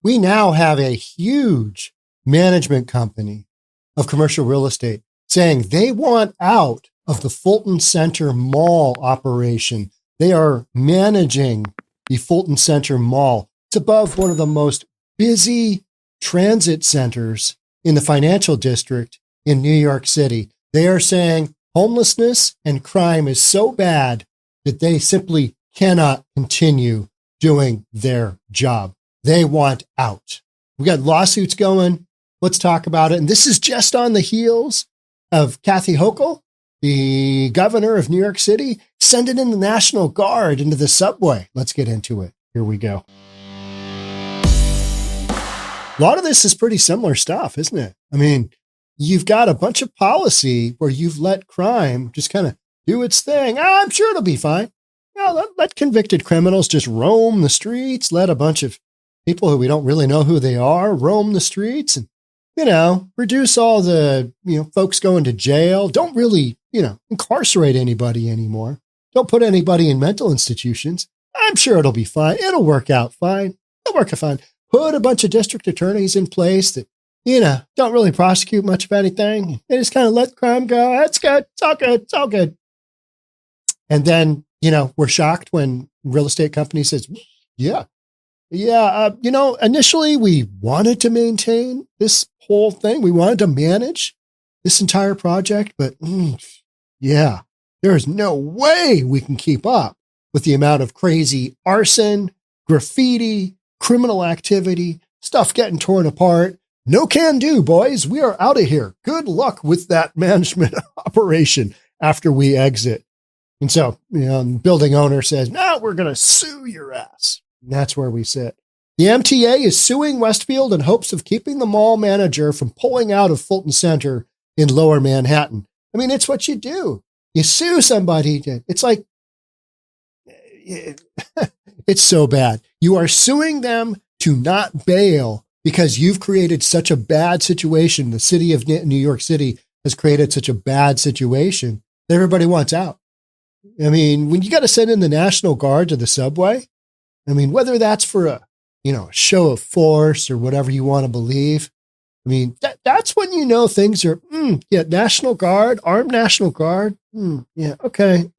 we now have a huge management company of commercial real estate saying they want out of the Fulton Center Mall operation. They are managing the Fulton Center Mall. It's above one of the most busy transit centers in the financial district in New York City. They are saying homelessness and crime is so bad that they simply cannot continue doing their job. They want out. We got lawsuits going. Let's talk about it. And this is just on the heels of Kathy Hochul, the governor of New York City, sending in the National Guard into the subway. Let's get into it. Here we go. A lot of this is pretty similar stuff, isn't it? I mean, you've got a bunch of policy where you've let crime just kind of do its thing. Oh, I'm sure it'll be fine. Let convicted criminals just roam the streets. Let a bunch of people who we don't really know who they are roam the streets and, reduce all the, folks going to jail. Don't really, incarcerate anybody anymore. Don't put anybody in mental institutions. I'm sure it'll be fine. It'll work out fine. It'll work out fine. Put a bunch of district attorneys in place that, don't really prosecute much of anything. They just kind of let crime go. That's good. It's all good. It's all good. And then, we're shocked when real estate company says, initially we wanted to maintain this whole thing. We wanted to manage this entire project, but there is no way we can keep up with the amount of crazy arson, graffiti, criminal activity, stuff getting torn apart. No can do, boys. We are out of here. Good luck with that management operation after we exit. And so, the building owner says, no, we're going to sue your ass. And that's where we sit. The MTA is suing Westfield in hopes of keeping the mall manager from pulling out of Fulton Center in Lower Manhattan. I mean, it's what you do. You sue somebody. It's like, it's so bad. You are suing them to not bail because you've created such a bad situation. The city of New York City has created such a bad situation that everybody wants out. I mean, when you got to send in the National Guard to the subway, I mean, whether that's for a show of force or whatever you want to believe, I mean, that's when things are, National Guard, armed National Guard. Okay.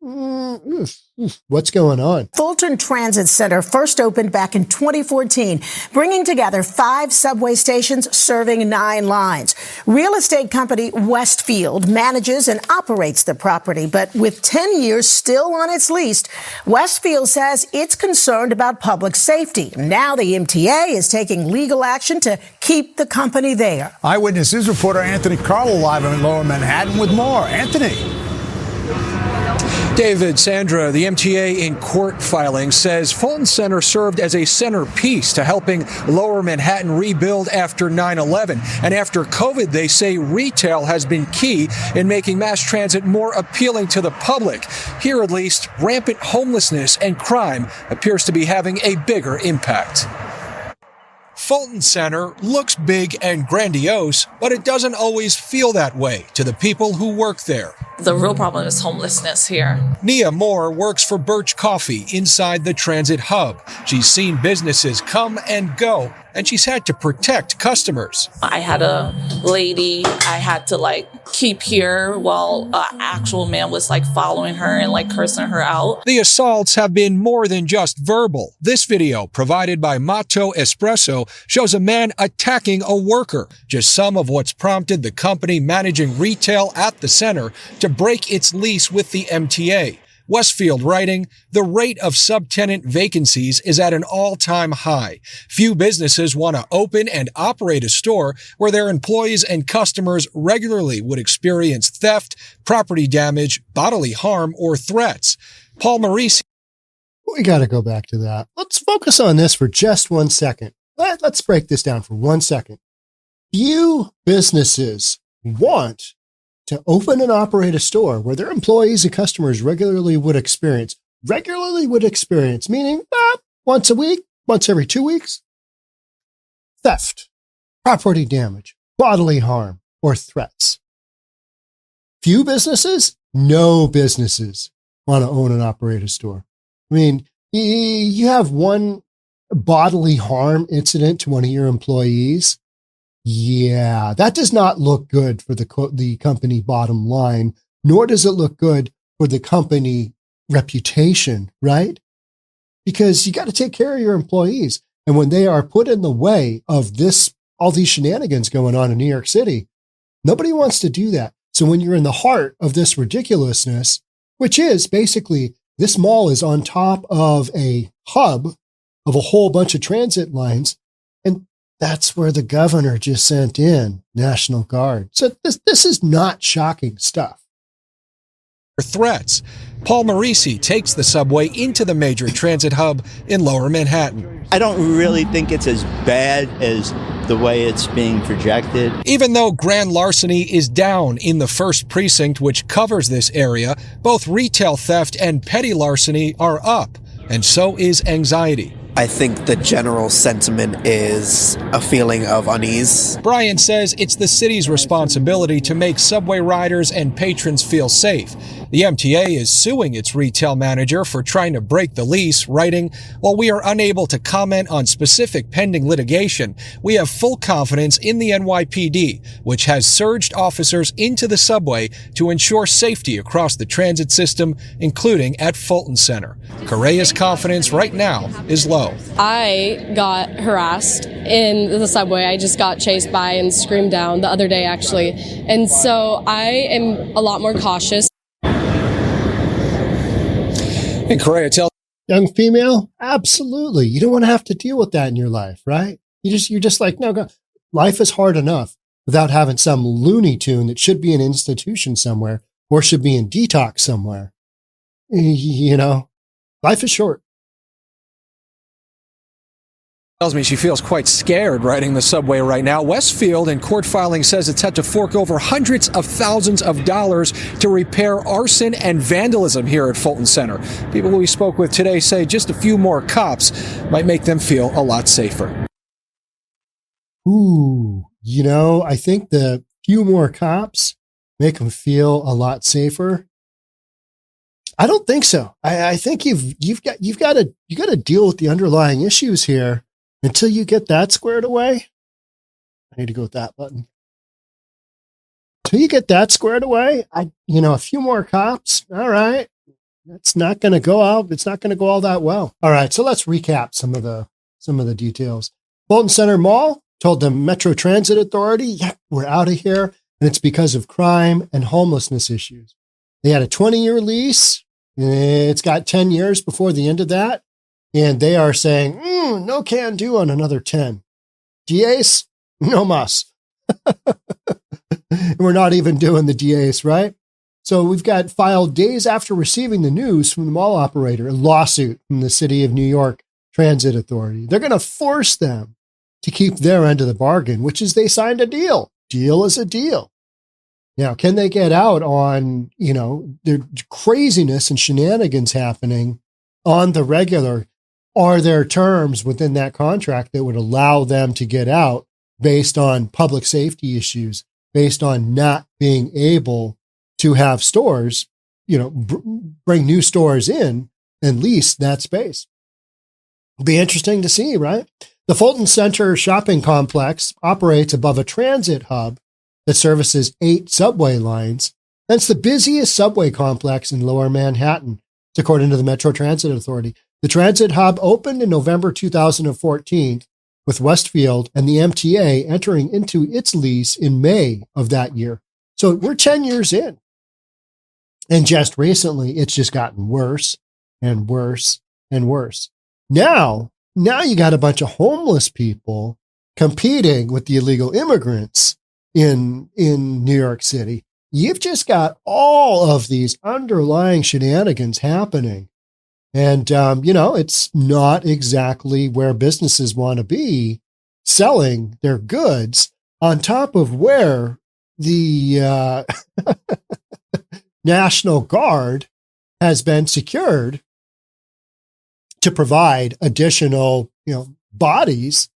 What's going on? Fulton Transit Center first opened back in 2014, bringing together 5 subway stations serving 9 lines. Real estate company Westfield manages and operates the property, but with 10 years still on its lease, Westfield says it's concerned about public safety. Now the MTA is taking legal action to keep the company there. Eyewitness News reporter Anthony Carlo live in Lower Manhattan with more. Anthony. David, Sandra, the MTA in court filing says Fulton Center served as a centerpiece to helping Lower Manhattan rebuild after 9/11. And after COVID, they say retail has been key in making mass transit more appealing to the public. Here, at least, rampant homelessness and crime appears to be having a bigger impact. Fulton Center looks big and grandiose, but it doesn't always feel that way to the people who work there. The real problem is homelessness here. Nia Moore works for Birch Coffee inside the transit hub. She's seen businesses come and go, and she's had to protect customers. I had a lady I had to keep here while an actual man was following her and cursing her out. The assaults have been more than just verbal. This video, provided by Mato Espresso, shows a man attacking a worker. Just some of what's prompted the company managing retail at the center to break its lease with the MTA. Westfield writing, the rate of subtenant vacancies is at an all-time high. Few businesses want to open and operate a store where their employees and customers regularly would experience theft, property damage, bodily harm, or threats. Paul Maurice. We got to go back to that. Let's focus on this for just 1 second. Let's break this down for 1 second. Few businesses want to open and operate a store where their employees and customers regularly would experience, meaning once a week, once every 2 weeks, theft, property damage, bodily harm, or threats. Few businesses, no businesses want to own and operate a store. I mean, you have one bodily harm incident to one of your employees, yeah, that does not look good for the company bottom line, nor does it look good for the company reputation, right? Because you got to take care of your employees. And when they are put in the way of all these shenanigans going on in New York City, nobody wants to do that. So when you're in the heart of this ridiculousness, which is basically this mall is on top of a hub of a whole bunch of transit lines, and that's where the governor just sent in National Guard. So this is not shocking stuff. Threats. Paul Marisi takes the subway into the major transit hub in Lower Manhattan. I don't really think it's as bad as the way it's being projected. Even though grand larceny is down in the first precinct, which covers this area, both retail theft and petty larceny are up, and so is anxiety. I think the general sentiment is a feeling of unease. Brian says it's the city's responsibility to make subway riders and patrons feel safe. The MTA is suing its retail manager for trying to break the lease, writing, "While we are unable to comment on specific pending litigation, we have full confidence in the NYPD, which has surged officers into the subway to ensure safety across the transit system, including at Fulton Center." Correa's confidence right now is low. I got harassed in the subway. I just got chased by and screamed down the other day, actually. And so I am a lot more cautious. And Correa tells Young female, absolutely. You don't want to have to deal with that in your life, right? You're just like, no, God, life is hard enough without having some Looney Tune that should be in an institution somewhere or should be in detox somewhere. You know, life is short. tells me she feels quite scared riding the subway right now. Westfield, in court filing, says it's had to fork over hundreds of thousands of dollars to repair arson and vandalism here at Fulton Center. People we spoke with today say just a few more cops might make them feel a lot safer. Ooh, you know, I think the few more cops make them feel a lot safer. I don't think so. I think you've got to deal with the underlying issues here. Until you get that squared away, I need to go with that button. Until you get that squared away, a few more cops. All right. It's not going to go out. It's not going to go all that well. All right. So let's recap some of the details. Fulton Center Mall told the Metro Transit Authority, yeah, we're out of here. And it's because of crime and homelessness issues. They had a 20-year lease. It's got 10 years before the end of that. And they are saying, no can do on another 10. DAs, no mas. And we're not even doing the DAs, right? So we've got filed days after receiving the news from the mall operator, a lawsuit from the City of New York Transit Authority. They're going to force them to keep their end of the bargain, which is they signed a deal. Deal is a deal. Now, can they get out on, their craziness and shenanigans happening on the regular? Are there terms within that contract that would allow them to get out based on public safety issues, based on not being able to have stores, bring new stores in and lease that space? It'll be interesting to see, right? The Fulton Center shopping complex operates above a transit hub that services 8 subway lines. That's the busiest subway complex in Lower Manhattan, according to the Metro Transit Authority. The transit hub opened in November 2014 with Westfield and the MTA entering into its lease in May of that year. So we're 10 years in. And just recently, it's just gotten worse and worse and worse. Now you got a bunch of homeless people competing with the illegal immigrants in New York City. You've just got all of these underlying shenanigans happening. And, it's not exactly where businesses want to be selling their goods, on top of where the National Guard has been secured to provide additional, bodies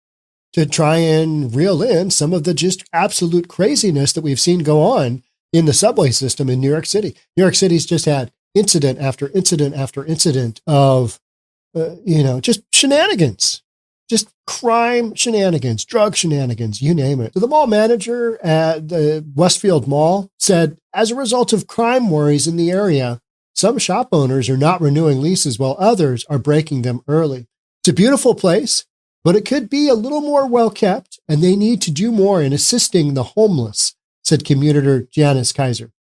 to try and reel in some of the just absolute craziness that we've seen go on in the subway system in New York City. New York City's just had incident after incident after incident of, just shenanigans. just crime shenanigans, drug shenanigans, you name it. So the mall manager at the Westfield Mall said, as a result of crime worries in the area, some shop owners are not renewing leases while others are breaking them early. It's a beautiful place, but it could be a little more well-kept, and they need to do more in assisting the homeless, said commuter Janice Kaiser.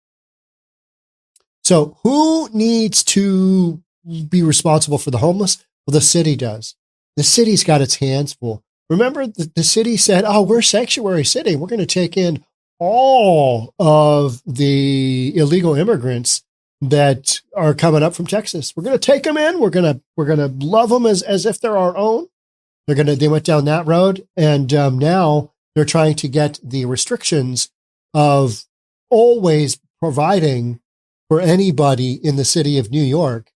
So who needs to be responsible for the homeless? Well, the city does. The city's got its hands full. Remember, the city said, oh, we're a sanctuary city. We're going to take in all of the illegal immigrants that are coming up from Texas. We're going to take them in. We're going to love them as if they're our own. They went down that road, and now they're trying to get the restrictions of always providing for anybody in the city of New York.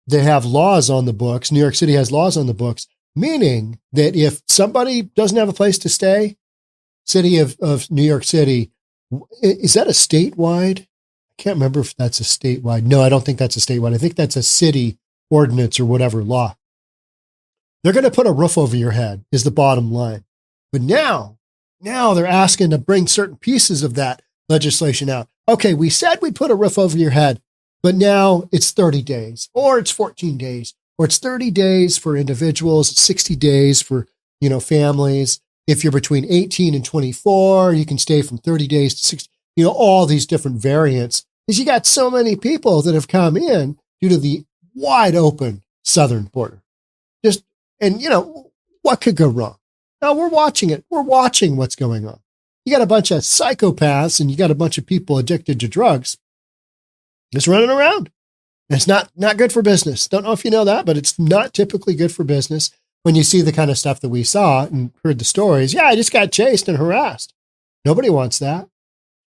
They have laws on the books. New York City has laws on the books, meaning that if somebody doesn't have a place to stay, city of New York City, is that a statewide? I can't remember if that's a statewide. No, I don't think that's a statewide. I think that's a city ordinance or whatever law. They're going to put a roof over your head is the bottom line. But now they're asking to bring certain pieces of that legislation out. Okay, we said we'd put a roof over your head, but now it's 30 days, or it's 14 days, or it's 30 days for individuals, it's 60 days for, families. If you're between 18 and 24, you can stay from 30 days to 60, all these different variants. Because you got so many people that have come in due to the wide open southern border. What could go wrong? Now we're watching it. We're watching what's going on. You got a bunch of psychopaths and you got a bunch of people addicted to drugs just running around. And it's not good for business. Don't know if you know that, but it's not typically good for business when you see the kind of stuff that we saw and heard the stories. Yeah, I just got chased and harassed. Nobody wants that.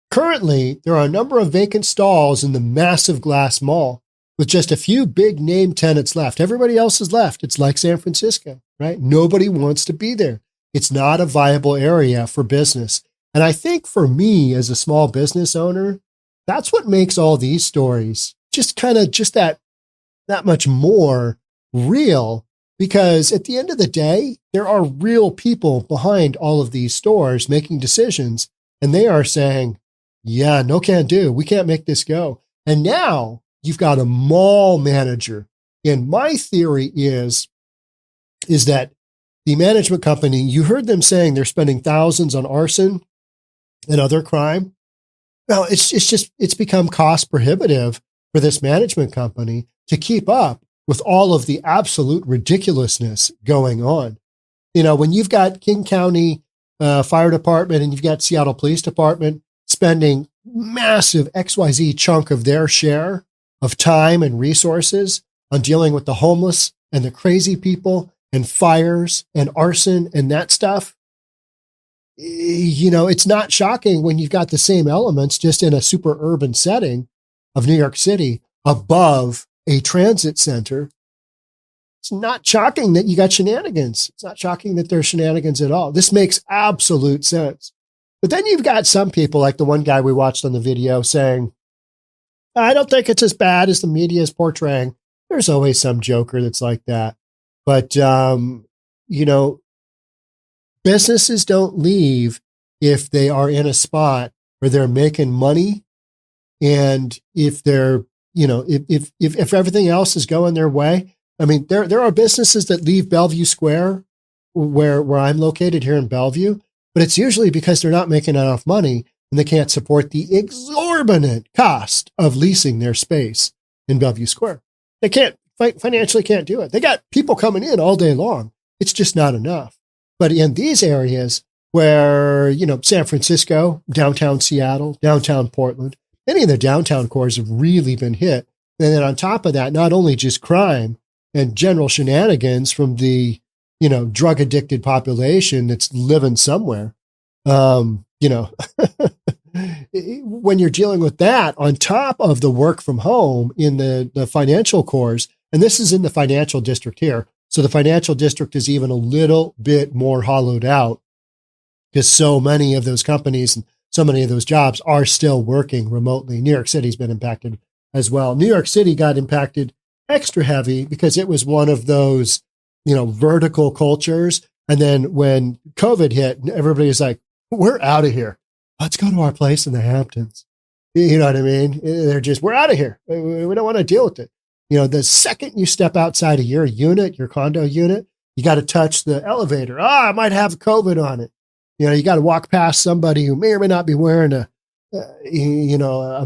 Currently, there are a number of vacant stalls in the massive glass mall with just a few big name tenants left. Everybody else is left. It's like San Francisco, right? Nobody wants to be there. It's not a viable area for business. And I think for me as a small business owner, that's what makes all these stories just that much more real, because at the end of the day, there are real people behind all of these stores making decisions, and they are saying, yeah, no can do. We can't make this go. And now you've got a mall manager. And my theory is that the management company, you heard them saying they're spending thousands on arson and other crime. Well, it's become cost prohibitive for this management company to keep up with all of the absolute ridiculousness going on. When you've got King County Fire Department and you've got Seattle Police Department spending massive XYZ chunk of their share of time and resources on dealing with the homeless and the crazy people and fires and arson and that stuff, it's not shocking when you've got the same elements just in a super urban setting of New York City above a transit center. It's not shocking that you got shenanigans. It's not shocking that there's shenanigans at all. This makes absolute sense. But then you've got some people like the one guy we watched on the video saying, I don't think it's as bad as the media is portraying. There's always some joker that's like that. But, businesses don't leave if they are in a spot where they're making money. And if they're, if everything else is going their way. I mean, there are businesses that leave Bellevue Square, where I'm located here in Bellevue, but it's usually because they're not making enough money and they can't support the exorbitant cost of leasing their space in Bellevue Square. They financially can't do it. They got people coming in all day long. It's just not enough. But in these areas where, San Francisco, downtown Seattle, downtown Portland, any of the downtown cores have really been hit. And then on top of that, not only just crime and general shenanigans from the, drug addicted population that's living somewhere, when you're dealing with that on top of the work from home in the financial cores, and this is in the financial district here. So the financial district is even a little bit more hollowed out because so many of those companies and so many of those jobs are still working remotely. New York City's been impacted as well. New York City got impacted extra heavy because it was one of those vertical cultures. And then when COVID hit, everybody was like, we're out of here. Let's go to our place in the Hamptons. You know what I mean? They're just, we're out of here. We don't want to deal with it. The second you step outside of your unit, your condo unit, you got to touch the elevator. I might have COVID on it. You got to walk past somebody who may or may not be wearing a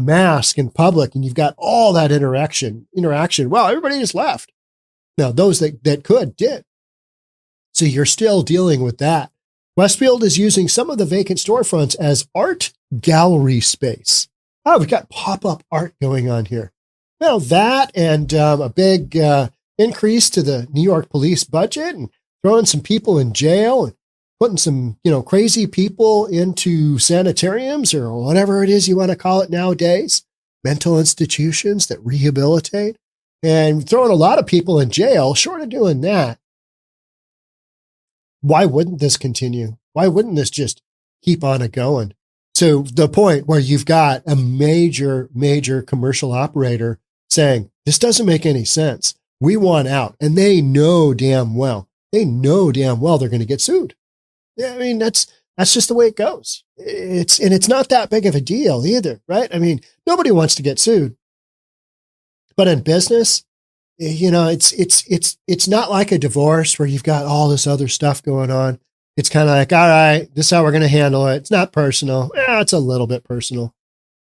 mask in public, and you've got all that interaction. Well, everybody just left. Now, those that could did. So you're still dealing with that. Westfield is using some of the vacant storefronts as art gallery space. Oh, we've got pop-up art going on here. Well, that and a big increase to the New York police budget, and throwing some people in jail, and putting some, crazy people into sanitariums or whatever it is you want to call it nowadays, mental institutions that rehabilitate, and throwing a lot of people in jail. Short of doing that, why wouldn't this continue? Why wouldn't this just keep on it going? To the point where you've got a major commercial operator saying, this doesn't make any sense. We want out. And they know damn well they're going to get sued. Yeah, I mean, that's just the way it goes. It's not that big of a deal either, right? I mean, nobody wants to get sued. But in business, it's not like a divorce where you've got all this other stuff going on. It's kind of like, all right, this is how we're going to handle it. It's not personal. Yeah, it's a little bit personal.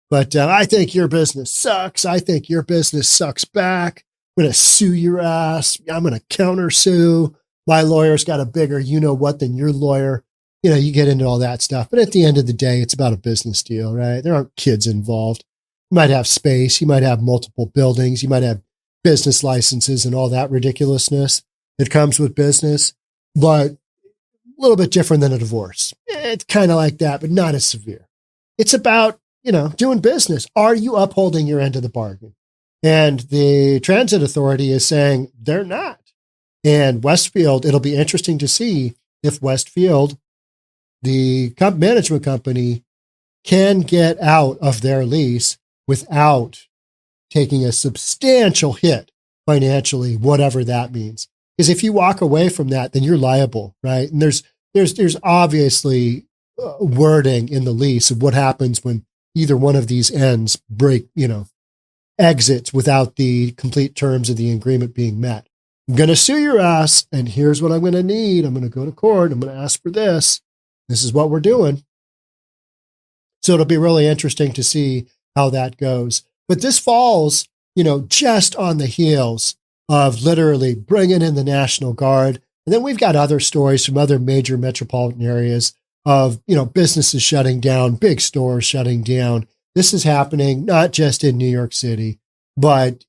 But I think your business sucks. I think your business sucks back. I'm going to sue your ass. I'm going to counter sue. My lawyer's got a bigger you-know-what than your lawyer. You get into all that stuff. But at the end of the day, it's about a business deal, right? There aren't kids involved. You might have space. You might have multiple buildings. You might have business licenses and all that ridiculousness that comes with business. But a little bit different than a divorce. It's kind of like that, but not as severe. It's about, doing business. Are you upholding your end of the bargain? And the transit authority is saying they're not. And Westfield, it'll be interesting to see if Westfield, the management company, can get out of their lease without taking a substantial hit financially, whatever that means. Because if you walk away from that, then you're liable, right? And there's obviously wording in the lease of what happens when either one of these ends exits without the complete terms of the agreement being met. I'm going to sue your ass, and here's what I'm going to need. I'm going to go to court. I'm going to ask for this. This is what we're doing. So it'll be really interesting to see how that goes. But this falls, just on the heels of literally bringing in the National Guard. And then we've got other stories from other major metropolitan areas of, businesses shutting down, big stores shutting down. This is happening not just in New York City, but,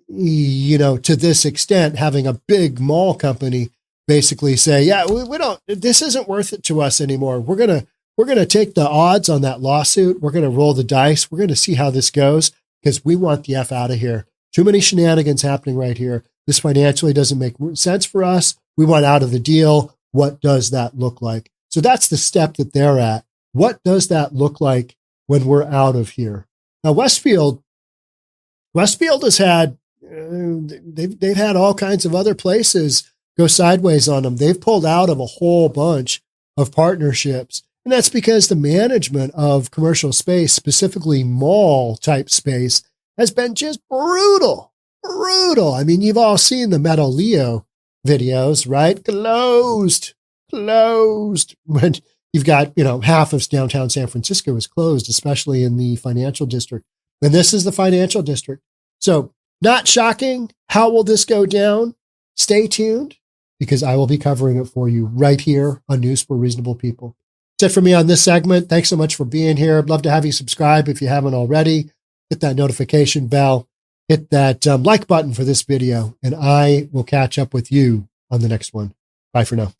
to this extent, having a big mall company basically say, yeah, we don't, this isn't worth it to us anymore. We're going to take the odds on that lawsuit. We're going to roll the dice. We're going to see how this goes because we want the F out of here. Too many shenanigans happening right here. This financially doesn't make sense for us. We want out of the deal. What does that look like? So that's the step that they're at. What does that look like when we're out of here? Now, Westfield has had, they've had all kinds of other places go sideways on them. They've pulled out of a whole bunch of partnerships. And that's because the management of commercial space, specifically mall type space, has been just brutal. I mean, you've all seen the Metal Leo videos, right? Closed. When you've got, half of downtown San Francisco is closed, especially in the financial district. And this is the financial district. So not shocking. How will this go down? Stay tuned because I will be covering it for you right here on News for Reasonable People. That's it for me on this segment. Thanks so much for being here. I'd love to have you subscribe if you haven't already. Hit that notification bell. Hit that like button for this video, and I will catch up with you on the next one. Bye for now.